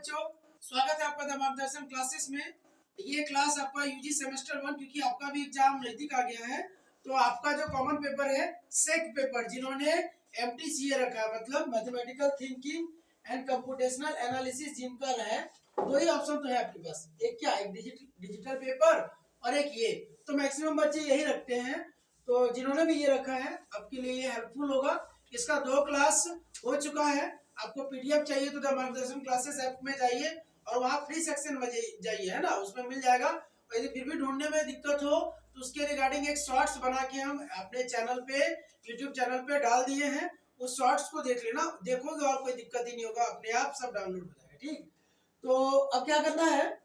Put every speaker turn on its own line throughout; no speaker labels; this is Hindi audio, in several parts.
बच्चों, स्वागत है आपका द मार्गदर्शन क्लासेस में। ये क्लास आपका यूजी सेमेस्टर 1, क्योंकि आपका भी एग्जाम नजदीक आ गया है तो आपका जो कॉमन पेपर है सेक पेपर, जिन्होंने एमटीसीए रखा है मतलब mathematical thinking and computational analysis, जिनका है दो ही ऑप्शन तो है आपके पास, एक क्या, एक डिजिटल पेपर और एक ये। तो मैक्सिमम बच्चे यही रखते हैं, तो जिन्होंने भी ये रखा है आपके लिए ये हेल्पफुल होगा। इसका 2 क्लास हो चुका है। आपको पीडीएफ चाहिए तो द मार्गदर्शन क्लासेस ऐप में जाइए और वहाँ फ्री सेक्शन में जाइए, है ना, उसमें मिल जाएगा। और यदि फिर भी ढूंढने में दिक्कत हो तो उसके रिगार्डिंग एक शॉर्ट्स बना के हम अपने चैनल पे, यूट्यूब चैनल पे डाल दिए हैं। उस शॉर्ट्स को देख लेना, देखोगे और कोई दिक्कत ही नहीं होगा, अपने आप सब डाउनलोड हो जाएगा। ठीक, तो अब क्या करना है,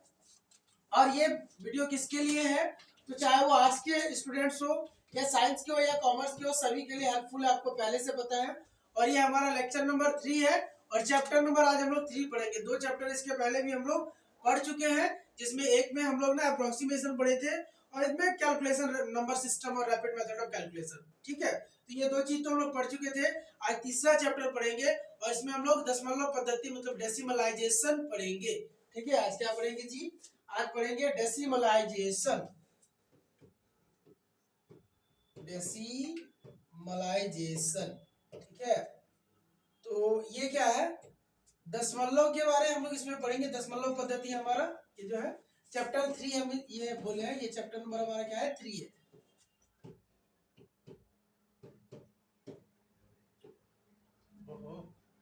और ये वीडियो किसके लिए है, तो चाहे वो आर्ट्स के स्टूडेंट्स हो या साइंस के हो या कॉमर्स के हो, सभी के लिए हेल्पफुल है, आपको पहले से पता है। और ये हमारा लेक्चर नंबर 3 है और चैप्टर नंबर आज हम लोग 3 पढ़ेंगे। 2 चैप्टर इसके पहले भी हम लोग पढ़ चुके हैं, जिसमें एक में हम लोग ना अप्रोक्सीमेशन पढ़े थे और इसमें कैलकुलेशन, नंबर सिस्टम और रैपिड मेथड ऑफ कैलकुलेशन। ठीक है, तो ये 2 चीज तो हम लोग पढ़ चुके थे। आज तीसरा चैप्टर पढ़ेंगे और इसमें हम लोग दशमलव पद्धति मतलब डेसिमलाइजेशन पढ़ेंगे। ठीक है, आज क्या पढ़ेंगे जी, आज पढ़ेंगे डेसिमलाइजेशन। डेसिमलाइजेशन, ठीक है। तो ये क्या है, दशमलव के बारे हम लोग इसमें पढ़ेंगे। दशमलव पद्धति हमारा ये जो है चैप्टर 3 हम ये बोले हैं, ये चैप्टर नंबर हमारा क्या है, 3 है।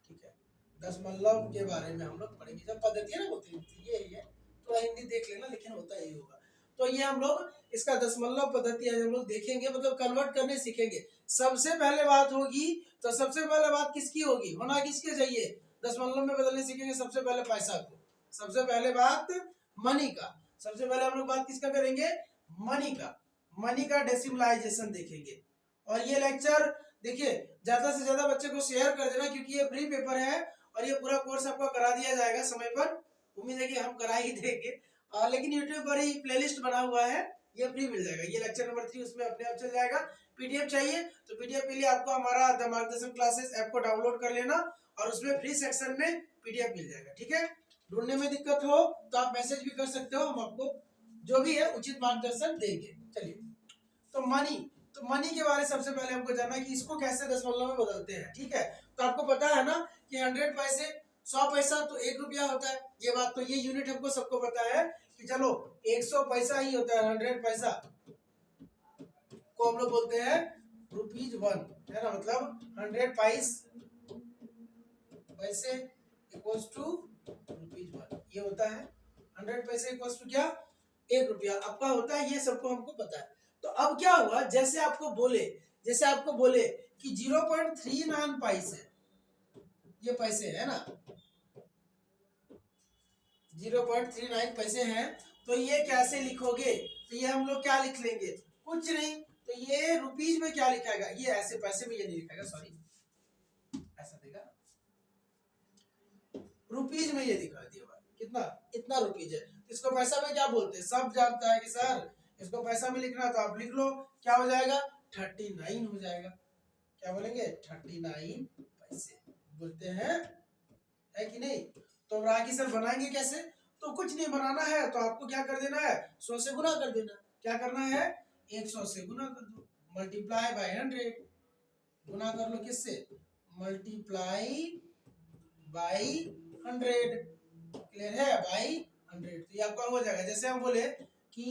ठीक है, दशमलव के बारे में हम लोग पढ़ेंगे। जब पद्धति ना होती है ये थोड़ा हिंदी देख लेना, लेकिन होता यही होगा। तो ये हम लोग इसका दशमलव पद्धति आज हम लोग देखेंगे, मतलब कन्वर्ट करने सीखेंगे। सबसे पहले बात होगी, तो सबसे पहले बात किसकी होगी, होना किसके चाहिए, दशमलव में बदलने सीखेंगे सबसे पहले पैसा को। सबसे पहले बात मनी का, सबसे पहले हम लोग बात किसका करेंगे, मनी का। मनी का डेसिमलाइजेशन देखेंगे। और ये लेक्चर देखिए ज्यादा से ज्यादा बच्चे को शेयर कर देना, क्योंकि ये फ्री पेपर है और ये पूरा कोर्स आपको करा दिया जाएगा समय पर। उम्मीद है कि हम करा ही देंगे, लेकिन यूट्यूब पर ही प्लेलिस्ट बना हुआ है, ये फ्री मिल जाएगा। ये लेक्चर नंबर 3 उसमें अपने आप चल जाएगा। पीडीएफ चाहिए तो पीडीएफ के लिए आपको हमारा द मार्गदर्शन क्लासेस ऐप को डाउनलोड कर लेना और उसमें फ्री सेक्शन में पीडीएफ मिल जाएगा। ठीक है, ढूंढने में दिक्कत हो तो आप मैसेज भी कर सकते हो, हम आपको जो भी है उचित मार्गदर्शन देंगे। चलिए, तो मनी के बारे में सबसे पहले हमको जानना है कि इसको कैसे दशमलव में बदलते हैं। ठीक है, तो आपको पता है ना कि 100 पैसे 100 पैसा तो 1 रुपया होता है, ये बात तो ये यूनिट हमको सबको पता है कि चलो 100 पैसा ही होता है। 100 पैसा को हम लोग बोलते हैं ₹1, है ना, मतलब 100 पैसे इक्वल्स टू ₹1, ये होता है। 100 पैसे इक्वल्स टू क्या, 1 रुपया आपका होता है, ये सबको हमको पता है। तो अब क्या हुआ, जैसे आपको बोले कि 0.39 पैसे, ये पैसे है ना, 0.39 पैसे हैं, तो ये कैसे लिखोगे, तो ये हम लोग क्या लिख लेंगे, कुछ नहीं, तो ये रुपीज में क्या लिखाएगा, ये ऐसे पैसे में ये नहीं लिखाएगा, सॉरी ऐसा देगा, रुपीज में ये दिखा दिया कितना, इतना रुपीज है। इसको पैसा में क्या बोलते हैं, सब जानता है कि सर इसको पैसा में लिखना, तो आप लिख लो, क्या हो जाएगा, 39 हो जाएगा। क्या बोलेंगे, 39 पैसे बोलते हैं, है कि नहीं। तो रागी सर बनाएंगे कैसे, तो कुछ नहीं बनाना है, तो आपको क्या कर देना है, 100 से गुना कर देना। क्या करना है, 100 से गुना कर दो, मल्टीप्लाई बाय 100, गुना कर लो किससे, मल्टीप्लाई बाय 100, क्लियर है, बाय 100, तो ये आपका हो जाएगा। जैसे हम बोले कि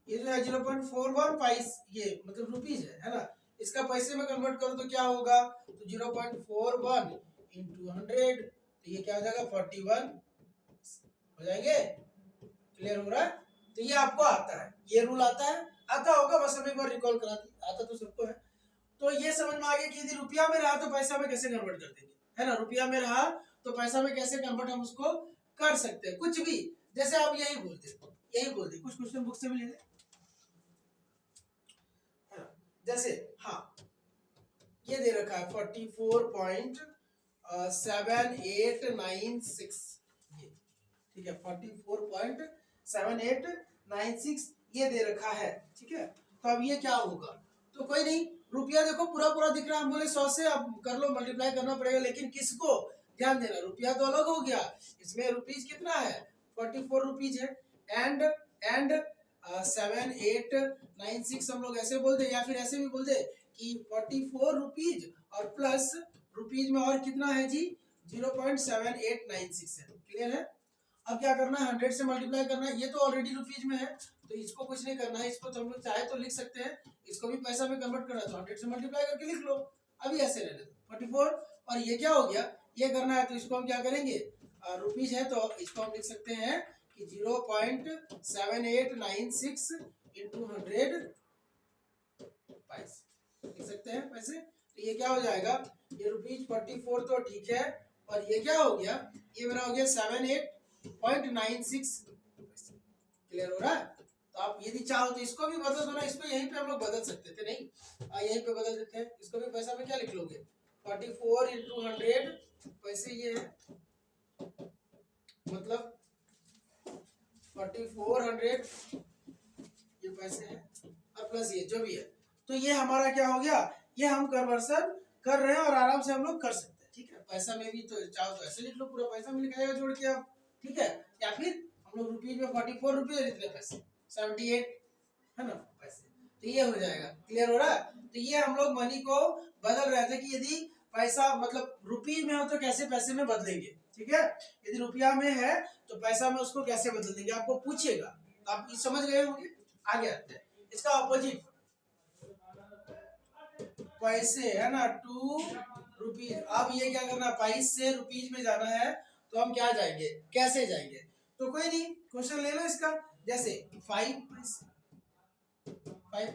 ये जो है 0.41 ये मतलब रुपीज है ना, इसका पैसे में कन्वर्ट करो तो क्या होगा, तो 0.41 इंटू 100, तो ये क्या हो जाएगा, 41 हो जाएंगे। क्लियर हो रहा है, तो ये आपको आता है, ये रूल आता होगा, बस हम एक बार रिकॉल करा दी, आता तो सबको है। तो ये समझ में आ गया कि यदि रुपया में रहा तो पैसा में कैसे कन्वर्ट कर देंगे, है ना, रुपया में रहा तो पैसा में कैसे कन्वर्ट हम उसको कर सकते हैं, कुछ भी, जैसे आप यही बोलते, कुछ क्वेश्चन बुक से भी ले लें, जैसे हाँ ये दे रखा है 44.7896, ये ठीक है, 44.7896 ये दे रखा है। ठीक है, तो अब ये क्या होगा, तो कोई नहीं, रुपया देखो पूरा पूरा दिख रहा है, हम बोले 100 से अब कर लो, मल्टीप्लाई करना पड़ेगा, लेकिन किसको, ध्यान देना, रुपया तो अलग हो गया, इसमें रुपीज कितना है 44 रुपीज है। एंड 7896 हम लोग ऐसे बोल दे या फिर ऐसे भी बोल दे कि 44 रुपीज और प्लस रुपीज में और कितना है जी 0.7896 है। क्लियर है? अब क्या करना है 100 से मल्टीप्लाई करना है, ये तो ऑलरेडी रुपीज में है तो इसको कुछ नहीं करना है, इसको तो हम लोग चाहे तो लिख सकते हैं, इसको भी पैसा में कन्वर्ट करना है तो 100 से मल्टीप्लाई करके लिख लो। अभी ऐसे रहने दो 44 और ये क्या हो गया, ये करना है तो इसको हम क्या करेंगे, रुपीज है तो इसको हम लिख सकते हैं कि 0.7896 इंटू 100 पैसे लिख सकते हैं पैसे। तो ये क्या हो जाएगा, ये रुपीज 44 तो ठीक है और ये क्या हो गया, ये मेरा हो गया 78.96। क्लियर हो रहा है? तो आप यदि चाहो तो इसको भी बदल दो ना, इसको यहीं पे हम लोग बदल सकते थे, नहीं यहीं पे बदल देते हैं, इसको भी पैसा में क्या लिख लोगे 44 इंटू 100 पैसे ये है, मतलब 4400 ये पैसे हैं और प्लस ये जो भी है, तो ये हमारा क्या हो गया, ये हम कन्वर्सन कर रहे हैं और आराम से हम लोग कर सकते हैं। ठीक है, पैसा में भी तो चाहो तो ऐसे लिख लो, पूरा पैसा में लिखाएगा जोड़ के आप, ठीक है, या फिर हम लोग रुपीज में 44 रुपये लिख ले पैसे 78 है ना पैसे, तो ये हो जाएगा। क्लियर हो रहा है? तो ये हम लोग मनी को बदल रहे थे कि यदि पैसा मतलब रुपीज में हो तो कैसे पैसे में बदलेंगे। ठीक है, यदि रुपया में है तो पैसा में उसको कैसे बदल देंगे, आपको पूछेगा, तो आप समझ गए होंगे। आगे आते हैं, इसका ऑपोजिट पैसे है ना 2 रुपीज। अब ये क्या करना, पैसे से रुपीज में जाना है तो हम क्या जाएंगे, कैसे जाएंगे, तो कोई नहीं क्वेश्चन ले लो इसका, जैसे 5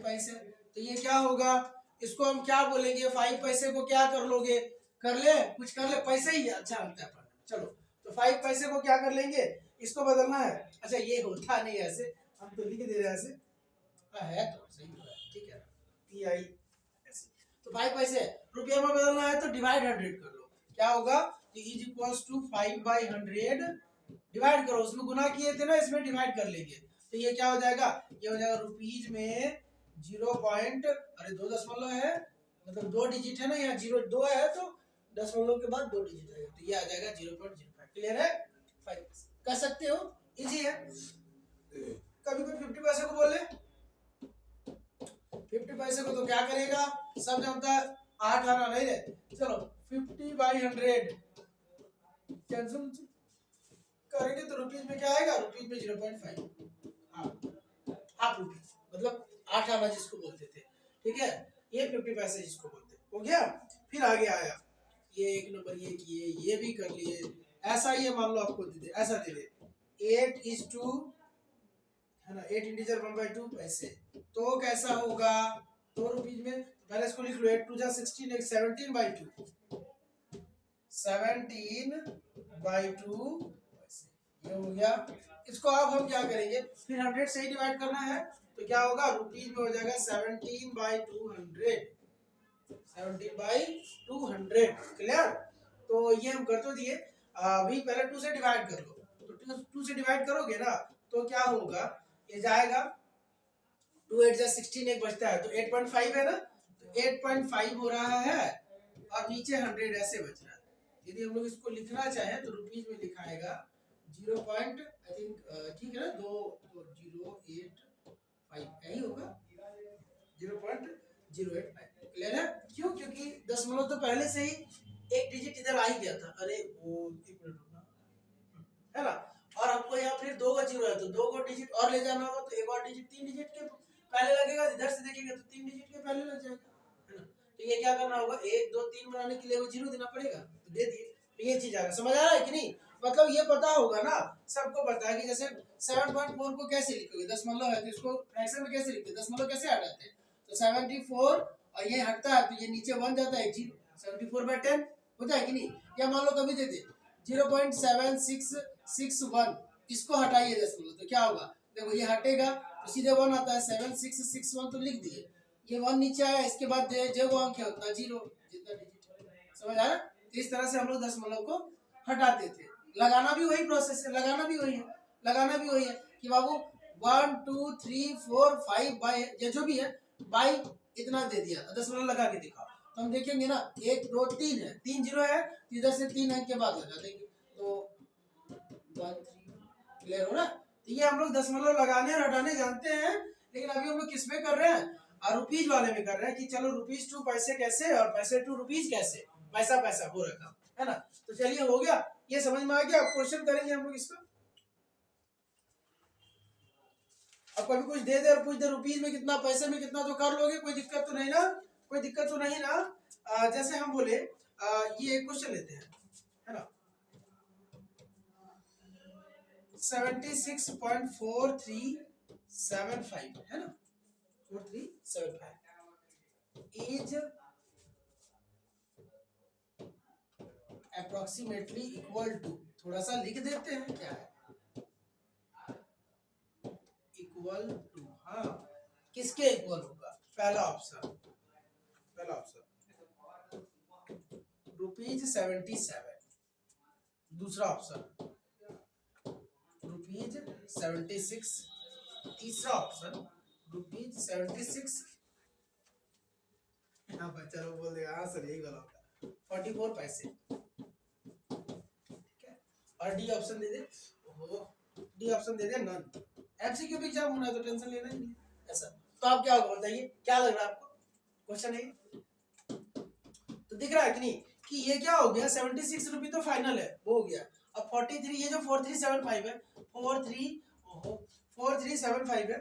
पैसे, तो ये क्या होगा, इसको हम क्या बोलेंगे, 5 पैसे को क्या कर लोगे, कर ले कुछ कर ले, पैसे ही अच्छा लगता है पढ़ने। चलो तो 5 पैसे को क्या कर लेंगे, इसको बदलना है। अच्छा ये होता नहीं ऐसे, हम तो लिख दे रहे हैं ऐसे, है तो सही है, ठीक है PI ऐसे। तो 5 पैसे रुपया में बदलना है तो डिवाइड 100 कर लो, क्या होगा, इज इक्वल्स टू 5/100 डिवाइड करो, उसमें गुना किए थे ना, इसमें डिवाइड कर लेंगे, तो ये क्या हो जाएगा, ये हो जाएगा रुपीज में 0 पॉइंट, अरे 2 दशमलव है, मतलब 2 डिजिट है ना, यहाँ 0 2 है तो दशमलव के बाद 2 डिजिट है, तो ये आ जाएगा 0.05। क्लियर है? 5 कर सकते हो, इजी है। कभी कोई 50 पैसे को बोले 50 पैसे को तो क्या करेगा, सब जानता है 8 आना नहीं है, चलो 50/100 कैंसिल करेंगे तो रुपीज में क्या आएगा, रुपीज में 0.5 हाफ रुपीज, मतलब 8 आना जिसको बोलते थे। ठीक है, ये 50 पैसे जिसको बोलते हैं, हो गया। फिर आगे आया ये 1 नंबर ये किए, ये भी कर लिए, ऐसा ये मान लो आपको दे दे, ऐसा दे दे 8:2 है ना, 8 इंटीजर 1/2 पैसे, तो कैसा होगा 2 रुपीज में, पहले इसको लिख लो 8 2 जा 16 एक 17/2 17/2 ये हो गया। इसको अब हम क्या करेंगे, फिर 100 से ही डिवाइड करना है तो क्या होगा, रुपीज में हो जाएगा 17/200 17/200। क्लियर? तो ये हम कर तो दिए, अभी पहले 2 से डिवाइड कर लो, तो 2 से डिवाइड करोगे ना तो क्या होगा, ये जाएगा 2 8 जा 16 एक बचता है तो 8.5 है ना, तो 8.5 हो रहा है और नीचे 100 ऐसे बच रहा है। यदि हम लोग इसको लिखना चाहें तो रुपीज में लिखाएगा 0 पॉइंट आई थिंक, ठीक है ना, 2.085 यही होगा 0.085। क्लियर है? क्यों, क्योंकि दशमलव तो पहले से ही एक डिजिट इधर आ ही गया था, अरे वो एक मिनट रुकना है ना, और हमको यहाँ फिर 2 का 0 है तो 2 को डिजिट और ले जाना होगा, तो एक और डिजिट 3 डिजिट के पहले लगेगा, इधर से देखेंगे तो 3 डिजिट के पहले लग जाएगा, है ना। तो ये क्या करना होगा, 1 2 3 बनाने के लिए वो 0 देना पड़ेगा, तो दे दिए, तो ये चीज आ रहा है, समझ आ रहा है कि नहीं, मतलब ये पता होगा ना, सबको पता है कि जैसे 7.4 को कैसे लिखोगे, दशमलव है तो इसको फ्रैक्शन में कैसे लिखते हैं, दशमलव कैसे हटाते हैं, तो 74 और ये हटता है तो ये नीचे 1 जाता है, 74/10 होता है कि नहीं, या मान लो कभी दे दे 0.7661 इसको हटाइए दशमलव तो क्या होगा, देखो ये हटेगा तो सीधे 1 आता है, 7661 तो लिख दिए, ये 1 नीचे आया, इसके बाद जो अंक है उतना 0 जितना डिजिट, समझ आ रहा है। तो इस तरह से हम लोग दशमलव को हटाते थे, लगाना भी वही प्रोसेस है, लगाना भी वही है कि बाबू 1 2 3 4 5 बाई ये जो भी है बाई इतना दे दिया, दशमलव लगा के दिखाओ, तो हम देखेंगे ना 1 2 3 है, 3 जीरो है, इधर से 3 अंक के बाद लगा देंगे तो 1 3। क्लियर हो ना? तो ये हम लोग दशमलव लगाने और हटाने जानते हैं, लेकिन अभी हम लोग किस में कर रहे हैं, रुपीज वाले में कर रहे हैं कि चलो रुपीज टू पैसे कैसे और पैसे टू रुपीज कैसे, पैसा पैसा हो रखा है ना। तो चलिए हो गया, ये समझ में आ गया। अब क्वेश्चन करेंगे हम लोग इसका। अब कभी कुछ दे दे और पूछ दे रुपीज में कितना पैसे में कितना, तो कर लोगे, कोई दिक्कत तो नहीं ना, कोई दिक्कत तो नहीं ना। जैसे हम बोले ये क्वेश्चन लेते हैं है ना, 76.4375 है ना, 4375 इज अप्रोक्सीमेटली इक्वल टू, थोड़ा सा लिख देते हैं क्या है, इक्वल टू, हाँ किसके इक्वल होगा, पहला ऑप्शन, पहला ऑप्शन ₹77, दूसरा ऑप्शन ₹76, तीसरा ऑप्शन ₹76, हाँ बच्चा लोग बोल देगा हाँ सर यही वाला होगा 44 पैसे। और D option they they, D option they they none. MCQ भी एग्जाम होना है तो टेंशन लेना ही नहीं ऐसा। तो आप क्या होगा बताइए, क्या लग रहा है आपको क्वेश्चन है? तो दिख रहा है कि नहीं कि ये क्या हो गया, 76 रुपये तो फाइनल है वो हो गया। अब 43, ये जो 4375 है, 4375 है,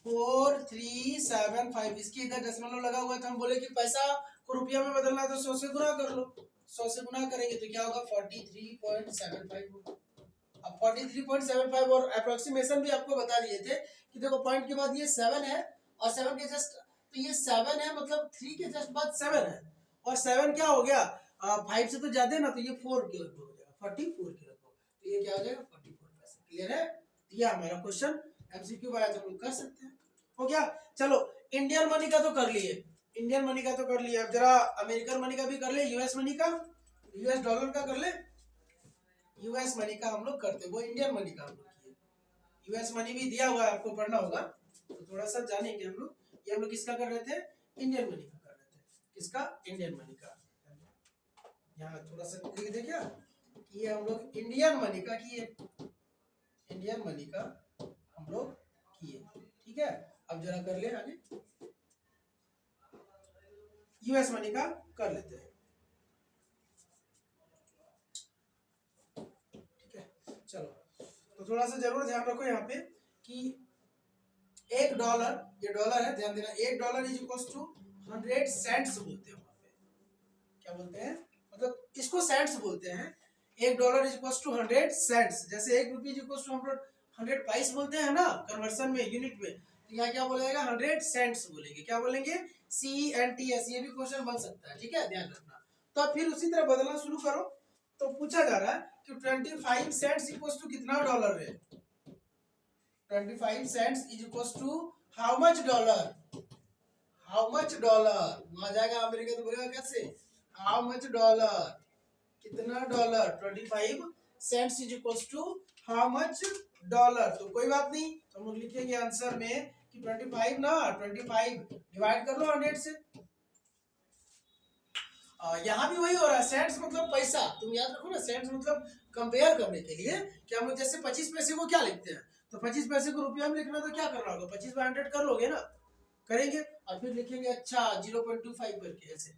4375, इसकी इधर दशमलव लगा हुआ है, तो हम बोले कि पैसा को रुपया में बदलना है तो 100 से गुना कर लो, 100 से गुना करेंगे तो क्या होगा 43.75 होगा। अब 43.75 और अप्रोक्सीमेशन भी आपको बता दिए थे कि देखो पॉइंट के बाद ये 7 है और 7 के जस्ट, तो ये 7 है मतलब 3 के जस्ट बाद 7 है, और 7 क्या हो गया 5 से तो ज्यादा है ना, तो ये 4 के लगभग हो जाएगा, 44 के लगभग, तो ये क्या हो जाएगा 44 पैसे। क्लियर है? ये हमारा क्वेश्चन एमसीक्यू वाला हम लोग कर सकते हैं, हो गया। चलो इंडियन मनी का तो कर लिए, इंडियन मनी का तो कर लिया, अब जरा अमेरिकन मनी का भी कर ले, यूएस मनी का, यूएस डॉलर का कर ले, यूएस मनी का हम लोग करते, वो इंडियन मनी का हम लोग किए। यूएस मनी भी दिया हुआ है आपको, पढ़ना होगा तो थोड़ा सा जानेंगे हम लोग। ये हम लोग किसका कर रहे थे, इंडियन मनी का कर रहे थे, किसका, इंडियन मनी का। यहाँ थोड़ा सा लिख दे क्या कि ये हम लोग इंडियन मनी का किए, इंडियन मनी का हम लोग किए, ठीक है। अब जरा कर ले आगे, यूएस मनी का कर लेते हैं, ठीक है। चलो तो थोड़ा सा जरूर ध्यान रखो यहाँ पे कि $1, ये डॉलर है, ध्यान देना, $1 इज इक्वल टू 100 सेंट्स बोलते हैं वहां पे, क्या बोलते हैं, मतलब इसको सेंट्स बोलते हैं। $1 इज इक्वल टू 100 सेंट्स, जैसे 1 रुपी इज इक्वल टू 100 पैस बोलते हैं ना कन्वर्सन में, यूनिट में, तो यहाँ क्या बोलेगा 100 सेंट्स बोलेंगे, क्या बोलेंगे CENTS, ये भी क्वेश्चन बन सकता है, ठीक है, ध्यान रखना। तो अब फिर उसी तरह बदलना शुरू करो, तो पूछा जा रहा है कि 25 सेंट्स इक्वल टू कितना डॉलर है, 25 cents is equal to how much dollar, how much dollar, वहां जाएगा अमेरिका तो बोलेगा कैसे, हाउ मच डॉलर, कितना dollar, 25 cents is equal to how much dollar. तो कोई बात नहीं, तो हम लोग लिखेंगे आंसर में कि 25 ना, 25 डिवाइड कर लो 100 से। यहाँ भी वही हो रहा है, सेंट्स मतलब पैसा, तुम याद रखो ना, सेंट्स मतलब कंपेयर करने के लिए कि हम जैसे 25 पैसे को क्या लिखते हैं, तो 25 पैसे को रुपया में लिखना तो क्या करना होगा, 25/100 कर लोगे ना, करेंगे और फिर लिखेंगे अच्छा 0.25 करके ऐसे,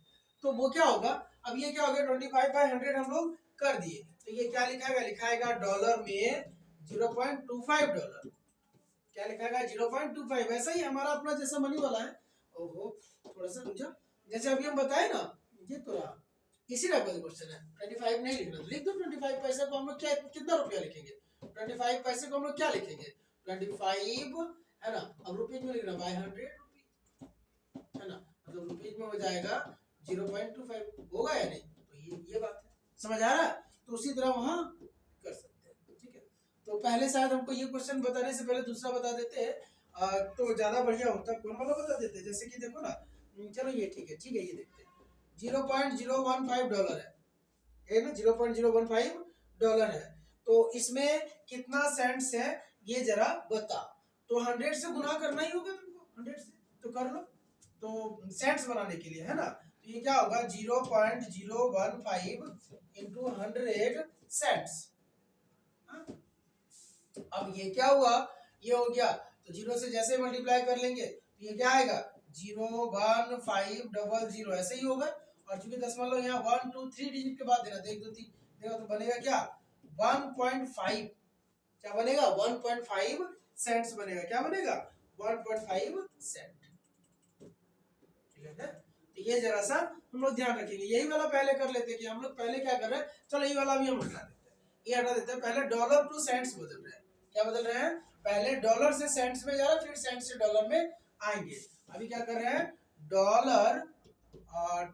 तो वो क्या होगा, अब ये क्या हो गया 25/100 हम लोग कर दिए, तो ये क्या लिखाएगा, लिखाएगा डॉलर में 0.25 डॉलर, क्या लिखाएगा 0.25, वैसा ही हमारा अपना जैसा मनी वाला है। ओहो थोड़ा सा समझा, जैसे अभी हम बताए ना, ये तो रहा, इसी टाइप का क्वेश्चन है, 25 नहीं लिखना तो लिख दो 25 पैसे को हम लोग क्या कितना रुपया लिखेंगे, 25 पैसे को हम लोग क्या लिखेंगे 25 है ना, अब रुपीज में लिखना बाय 100 है ना, मतलब रुपीज में हो जाएगा 0.25, होगा या नहीं, तो ये बात है, समझ आ रहा है। तो उसी तरह वहां कर सकते हैं, ठीक है। तो पहले शायद हमको ये क्वेश्चन बताने से पहले दूसरा बता देते हैं तो ज्यादा बढ़िया होता, कौन वाला बता देते, जैसे कि देखो ना, चलो ये ठीक है, ठीक है, ये देखते हैं 0.015 डॉलर है ना, 0.015 डॉलर है, तो इसमें कितना सेंट्स है ये जरा बता, तो 100 से गुना करना ही होगा तुमको, 100 से तो कर लो, तो सेंट्स बनाने के लिए है ना, तो ये क्या होगा 0.015 इंटू 100 सेंट्स। अब ये क्या हुआ, ये हो गया, तो जीरो से जैसे मल्टीप्लाई कर लेंगे तो ये क्या आएगा 01500 ऐसे ही होगा। और चूंकि दशमलव यहाँ 1 2 3 डिजिट के बाद देना तो 1 2 3 देगा तो बनेगा क्या 1.5, क्या बनेगा 1.5 सेंट्स बनेगा, क्या बनेगा 1.5 सेंट। ठीक है, तो ये जरा सा हम लोग ध्यान रखेंगे। यही वाला पहले कर लेते हैं कि हम लोग पहले क्या कर रहे हैं, चलो ये वाला भी हम हटा देते हैं, ये हटा देते हैं। पहले डॉलर टू सेंट्स बदल रहे हैं, क्या बदल रहे हैं, पहले डॉलर से सेंट्स में जा रहा है, फिर सेंट से डॉलर में आएंगे। अभी क्या कर रहे हैं, डॉलर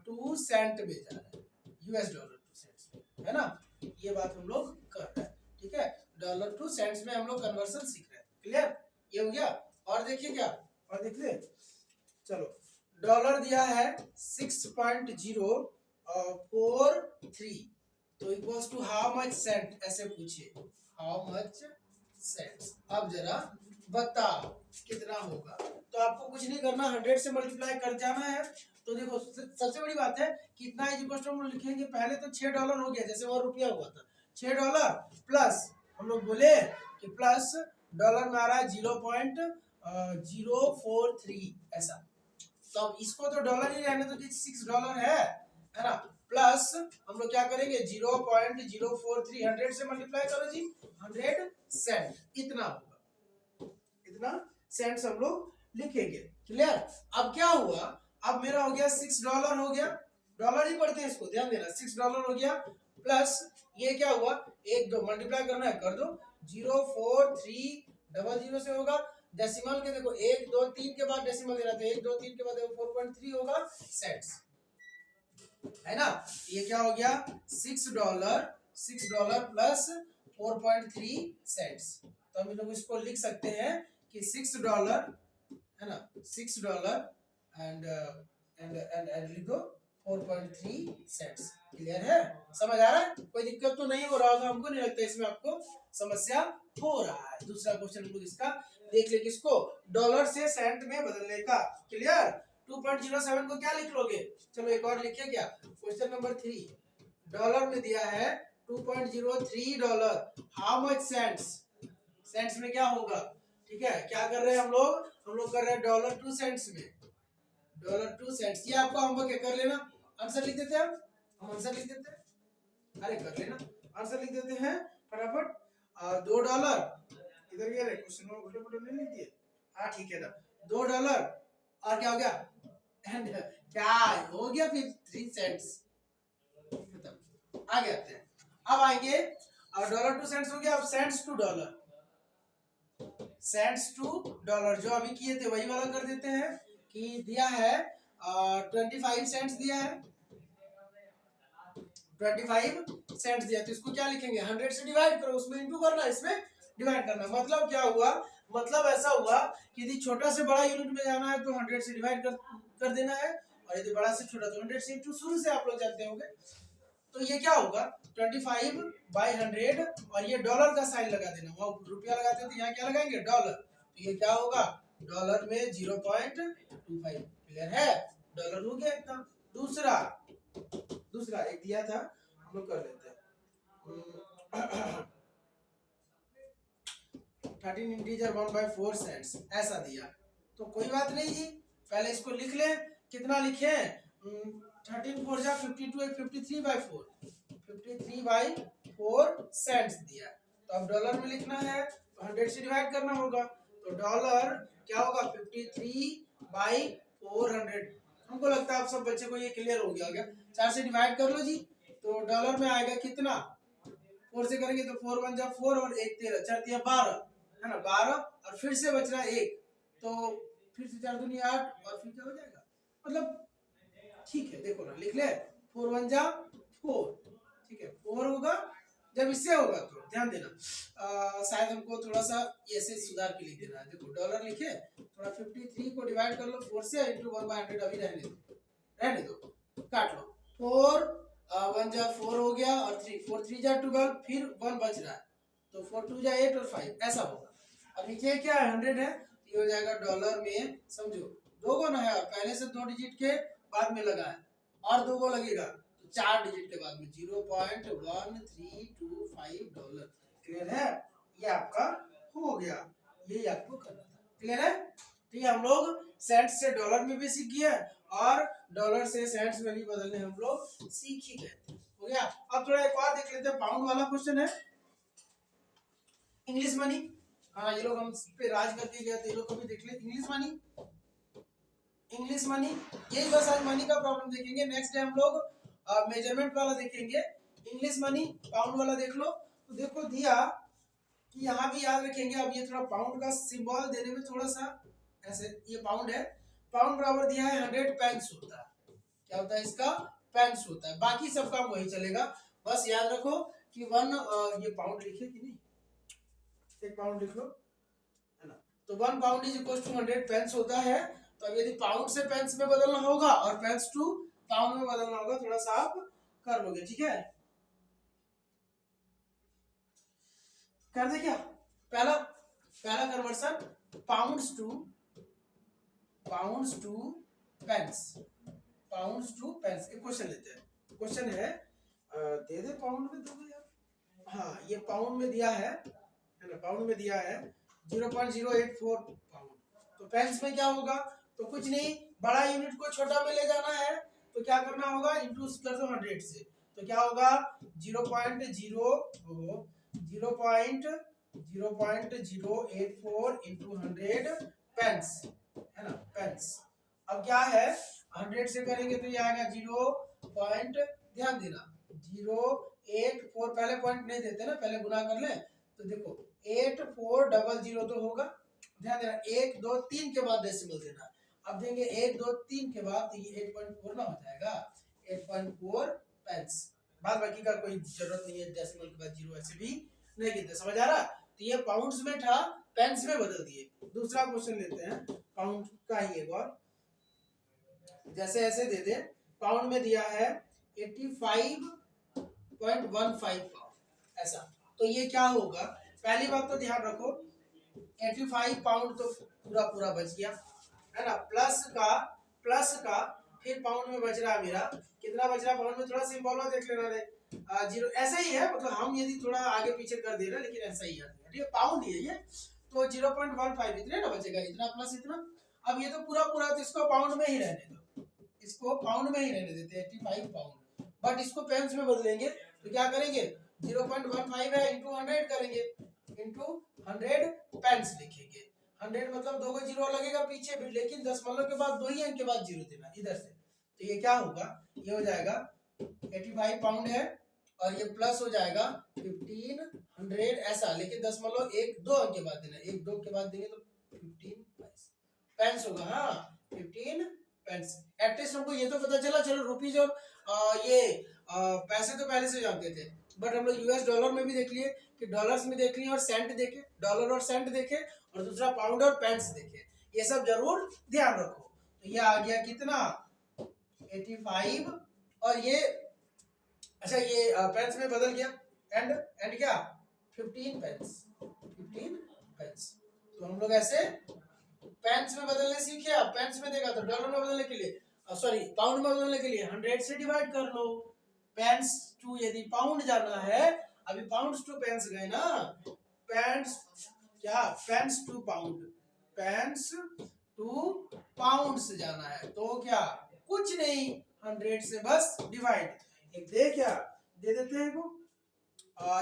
टू सेंट में जा रहे हैं, यूएस डॉलर टू सेंट्स में, है ना, ये बात हम लोग कर रहे हैं। ठीक है, डॉलर टू सेंट्स में हम लोग कन्वर्सन सीख रहे हैं। क्लियर, ये हो गया। और देखिए क्या, और देख ले, चलो डॉलर दिया है 6.043 तो equals to how much cent, ऐसे पूछिए हाउ मच सेंट्स। अब जरा बताओ कितना होगा, तो आपको कुछ नहीं करना, 100 से मल्टीप्लाई कर जाना है। तो देखो सबसे बड़ी बात है कितना इज इक्वल टू हम लोग लिखेंगे, पहले तो $6 हो गया, जैसे वो रुपया हुआ था $6 प्लस हम लोग बोले कि प्लस डॉलर में आ रहा है 0.043 ऐसा, तो अब इसको तो डॉलर ही रहने दो, $6 है ना, प्लस हम लोग क्या करेंगे 0.043 100 से मल्टीप्लाई करो जी, 100 सेंट इतना होगा, इतना सेंट्स हम लोग लिखेंगे। क्लियर, अब क्या हुआ, अब मेरा हो गया $6 हो गया, डॉलर ही पढ़ते हैं इसको, ध्यान देना, $6 हो गया प्लस ये क्या हुआ, एक दो मल्टीप्लाई करना है कर दो, 04300 से होगा, डेसिमल के देखो 1 2 3 के बाद डेसिमल देना, तो 1 2 3 के बाद देखो 4.3 होगा सेंट्स, है ना। ये क्या हो गया $6 प्लस 4.3 सेंट्स। तो हम लोग इसको लिख सकते हैं कि $6 है ना, $6 एंड लिख दो 4.3 सेंट्स। क्लियर है, समझ आ रहा है, कोई दिक्कत तो नहीं हो रहा होगा, हमको नहीं लगता इसमें आपको समस्या हो रहा है। दूसरा क्वेश्चन हम लोग इसका देख ले, किसको, डॉलर से सेंट में बदलने का। क्लियर, 2.07 को क्या लिख लोगे, चलो एक और लिखिए, क्या क्वेश्चन नंबर 3 डॉलर में दिया है $2.03, हाउ मच सेंट्स, सेंट्स में क्या होगा। ठीक है, क्या कर रहे हैं हम लोग कर रहे हैं डॉलर टू सेंट्स में, डॉलर टू सेंट्स। ये आपको होमवर्क है, कर लेना, आंसर लिख देते हैं, हम आंसर लिख देते हैं, अरे कर लेना, आंसर लिख देते हैं फटाफट। $2 इधर गया रे, क्वेश्चन में उल्टे पुल्टे नहीं लिख दिए, हाँ ठीक है ना, $2 और क्या हो गया, एंड क्या हो गया फिर 3 सेंट्स, खत्म। आगे आते हैं, अब आएंगे डॉलर टू सेंट्स हो गया, अब cents to dollar, cents to dollar जो अभी किए थे वही वाला कर देते हैं कि दिया है 25 सेंट्स दिया है, 25 सेंट्स दिया, तो इसको क्या लिखेंगे 100 से डिवाइड करो, उसमें इंटू करना, इसमें डिवाइड करना। मतलब क्या हुआ, मतलब ऐसा हुआ कि यदि छोटा से बड़ा यूनिट में जाना है तो 100 से डिवाइड कर देना है, और यदि बड़ा से छोटा तो 100 से इंटू, शुरू से आप लोग जानते होंगे। तो ये क्या होगा 25/100 और ये डॉलर का साइन लगा देना, वो रुपया लगाते हैं तो यहाँ क्या लगाएंगे डॉलर, तो ये क्या होगा डॉलर में 0.25। क्लियर है, डॉलर हो गया इतना। दूसरा एक दिया था, हम लोग कर लेते हैं 13 इंटीजर 1/4 सेंट्स ऐसा दिया, तो कोई बात नहीं जी, पहले इसको लिख ले, कितना लिखे 13 4 जा 52 53/4 53/4 सेंट्स दिया। तो अब डॉलर में लिखना है तो 100 से डिवाइड करना होगा, तो डॉलर क्या होगा 53/400। हमको लगता है आप सब बच्चे को ये क्लियर हो गया होगा, 4 से डिवाइड कर लो जी, तो डॉलर में आएगा कितना, 4 से करेंगे तो 4 1 जा 4 और 1 13 4 3 12 है ना, 12 और फिर से बच रहा है 1, तो फिर से 4 दूनी 8 और फिर क्या हो जाएगा, मतलब ठीक है देखो ना, लिख ले 4 1 जा 4, ठीक है 4 होगा, जब इससे होगा तो ध्यान देना शायद हमको थोड़ा सा ऐसे सुधार के लिख देना है। देखो डॉलर लिखे, थोड़ा 53 को डिवाइड कर लो 4 से इंटू 1/100, अभी रहने दो काट लो, 4 1 जा 4 हो गया और 3 4 3 जा 12, फिर 1 बच रहा है तो 4 2 जा 8 और 5 ऐसा होगा। अब नीचे क्या है 100 है, ये हो जाएगा डॉलर में, समझो 2 गुना है और पहले से 2 डिजिट के बाद में लगा है, और 2 को लगेगा तो 4 डिजिट के बाद में $0.1325। क्लियर है? ये आपका हो गया, यही आपको करना था। क्लियर है? तो ये हम लोग सेंट्स से डॉलर में भी सीख गए और डॉलर से सेंट्स में भी बदलने हम लोग सीख ही गए। हो गया। अब थोड़ा एक और देख लेते हैं, पाउंड वाला क्वेश्चन है, इंग्लिश मनी। हाँ, ये लोग हम पे राज करके गए थे, ये लोग को भी देख ले। इंग्लिश मनी, इंग्लिश मनी, यही बस आज मनी का प्रॉब्लम देखेंगे। नेक्स्ट डे हम लोग मेजरमेंट वाला देखेंगे। इंग्लिश मनी पाउंड वाला देख लो। तो देखो दिया कि यहाँ भी याद रखेंगे। अब ये थोड़ा पाउंड का सिंबल देने में थोड़ा सा ऐसे, ये पाउंड है, पाउंड बराबर दिया है 100 पेंस होता है। क्या होता है इसका? पेंस होता है। बाकी सब काम वही चलेगा, बस याद रखो कि ये पाउंड लिखे कि नहीं, एक पाउंड लिख लो, है ना। तो 1 pound is equal to 100 pence होता है। तो अब यदि पाउंड से पेंस में बदलना होगा और पेंस टू पाउंड में बदलना होगा, थोड़ा सा आप कर लोगे। ठीक है, कर दे क्या? पहला conversion, pounds to pence, pounds to pence. एक क्वेश्चन लेते हैं। क्वेश्चन है, दे दे पाउंड में, दो यार। हाँ, ये पाउंड में दिया है ना, पाउंड में दिया है 0.084 पाउंड। तो पेंस में क्या होगा? तो कुछ नहीं, बड़ा यूनिट को छोटा में ले जाना है तो क्या करना होगा? इंटू कर दो 100 से। तो क्या होगा? 0.084 इंटू 100 पेंस, है ना, पेंस। अब क्या है, 100 से करेंगे तो ये आएगा 0 पॉइंट, ध्यान देना 084, पहले पॉइंट नहीं देते ना, पहले गुना कर ले। तो देखो 8400 तो होगा, ध्यान देना 1 2 3 के बाद डेसिमल देना। अब देंगे 1 2 3 के बाद, तो ये 8.4 ना हो जाएगा, 8.4 पेंस। बाद बाकी का कोई जरूरत नहीं है, डेसिमल के बाद 0 ऐसे भी नहीं गिनते। समझ आ रहा? तो ये पाउंड्स में था, पेंस में बदल दिए। दूसरा क्वेश्चन लेते हैं, पाउंड का ही एक और, जैसे ऐसे दे दे। पाउंड में दिया है 85.15 पाउंड, ऐसा। तो ये क्या होगा? पहली बात तो ध्यान रखो, 85 पाउंड तो पूरा पूरा बच गया, है ना, प्लस का फिर पाउंड में बच रहा है मेरा, कितना बच रहा है पाउंड में? थोड़ा सिंबल देख लेना रे, 0 ऐसा ही है, मतलब हम यदि थोड़ा आगे पीछे कर दे रहे हैं लेकिन ऐसा ही है, ठीक है, पाउंड ही है ये। तो 0.15 इतने ना बचेगा, इतना प्लस इतना। अब ये तो पूरा पूरा, तो इसको पाउंड में ही रहने दो, इसको पाउंड में ही रहने देते हैं 85 पाउंड। बट इसको पेंस में बदलेंगे तो क्या करेंगे? 0.15 है इंटू 100 करेंगे, इंटू 100 पेंस लिखेंगे। 100 मतलब 2 को 0 लगेगा पीछे भी, लेकिन दशमलव के बाद 2 ही अंक के बाद 0 देना इधर से। तो ये क्या होगा? ये हो जाएगा 85 पाउंड है और ये प्लस हो जाएगा 1500 ऐसा, लेकिन दशमलव 1 2 अंक के बाद देना, 1 2 के बाद देंगे तो 15 पेंस होगा। हाँ, 15 पेंस। एटलीस्ट हमको ये तो पता चला, चलो रुपीज और ये पैसे तो पहले से जानते थे, बट हम लोग यूएस डॉलर में भी देख लिए कि डॉलर्स में देख लिए और सेंट देखे, डॉलर और सेंट देखे, और दूसरा पाउंड और पेंस देखे। ये सब जरूर ध्यान रखो। तो ये आ गया कितना? 85, और ये अच्छा ये पेंस में बदल गया, एंड क्या? 15 पेंस। तो हम लोग ऐसे पेंस में बदलने सीखे। अब पेंस में देगा तो डॉलर में बदलने के लिए, सॉरी पाउंड में बदलने के लिए 100 से डिवाइड कर लो। पेंस टू यदि पाउंड जाना है, अभी पाउंड्स टू पेंस गए ना, पेंस क्या, pence to pound, pence to pounds जाना है तो क्या, कुछ नहीं, 100 से बस डिवाइड। एक दे क्या दे देते हैं को,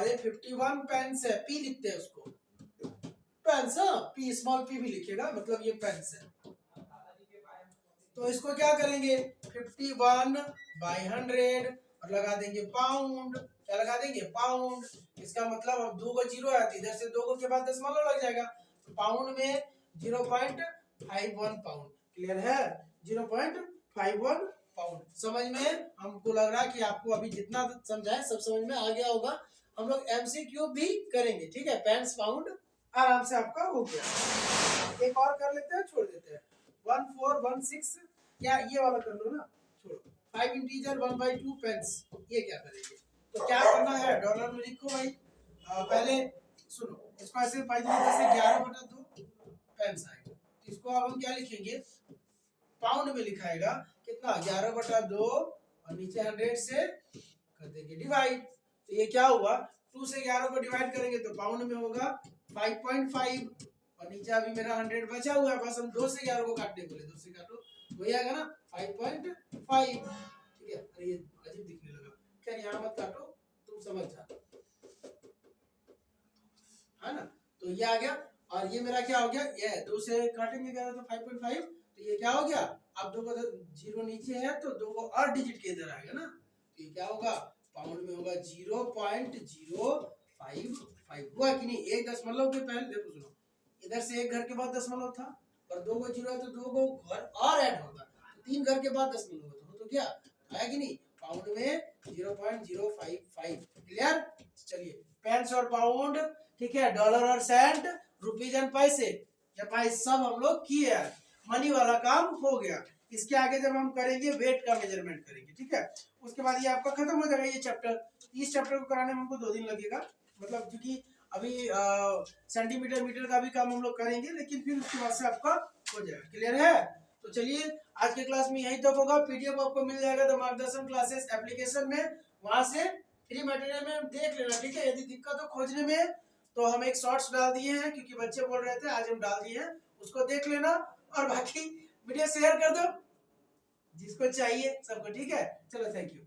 ये 51 पेंस है, पी लिखते हैं उसको, पेंस, पी स्मॉल पी भी लिखेगा, मतलब ये पेंस है। तो इसको क्या करेंगे? 51/100 और लगा देंगे पाउंड। क्या लगा देंगे? पाउंड। इसका मतलब अब 2 को 0 है तो इधर से 2 को के बाद दशमलव लग जाएगा, तो पाउंड में 0.51 पाउंड। क्लियर है? 0.51 पाउंड। समझ में हमको लग रहा है कि आपको अभी जितना समझाए सब समझ में आ गया होगा। हम लोग एमसीक्यू भी करेंगे, ठीक है। पेंस पाउंड आराम से आपका हो गया। एक और कर लेते हैं, छोड़ देते हैं। 1416, क्या ये वाला कर लो ना, छोड़ो। 5 इंटीजर 1/2 पेंस, ये क्या करेंगे? तो क्या करना है? डॉलर में लिखो भाई। पहले सुनो, इसको ऐसे 5 से 11/2 पेंस आएगा। इसको अब हम क्या लिखेंगे? पाउंड में लिखाएगा, कितना? 11/2 और नीचे 100 से कर देंगे डिवाइड। तो ये क्या हुआ, 2 से 11 को डिवाइड करेंगे तो पाउंड में होगा 5.5 और नीचे अभी मेरा 100 बचा हुआ है, बस हम 2 से 11 को काटने बोले, 2 से काटो वही आएगा ना 5.5। ठीक है, अरे ये अजीब दिखने लगा, खैर यहाँ मत काटो, तुम समझ जाओ, है ना। तो ये आ गया और ये मेरा क्या हो गया, ये 2 से काटेंगे 11 तो 5.5, तो ये क्या हो गया, अब 2 को 0 नीचे है तो 2 को और डिजिट के इधर आएगा ना, तो ये क्या होगा, पाउंड में होगा 0.055 हुआ कि नहीं। एक दशमलव के पहले देखो सुनो, इधर से एक घर के बाद दशमलव था और 2 को 0 है तो 2 को घर और ऐड होगा, तो 3 घर के बाद दशमलव होता तो क्या आया कि नहीं, पाउंड में 0.055। क्लियर। चलिए पेंस और पाउंड, ठीक है, डॉलर और सेंट, रुपीज एंड पैसे या पैसे सब हम लोग किए हैं, मनी वाला काम हो गया। इसके आगे जब हम करेंगे वेट का मेजरमेंट करेंगे, ठीक है, उसके बाद ये आपका खत्म हो जाएगा ये चैप्टर। इस चैप्टर को कराने में हमको 2 दिन लगेगा, मतलब क्योंकि अभी सेंटीमीटर मीटर का भी काम हम लोग करेंगे, लेकिन फिर उसके बाद से आपका हो जाएगा। क्लियर है। तो चलिए आज के क्लास में यही तक होगा। पीडीएफ आपको मिल जाएगा द मार्गदर्शन क्लासेस एप्लीकेशन में, वहां से फ्री मटेरियल में देख लेना, ठीक है। यदि दिक्कत हो खोजने में तो हम एक शॉर्ट्स डाल दिए हैं, क्योंकि बच्चे बोल रहे थे, आज हम डाल दिए हैं, उसको देख लेना और बाकी वीडियो शेयर कर दो जिसको चाहिए सबको, ठीक है। चलो थैंक यू।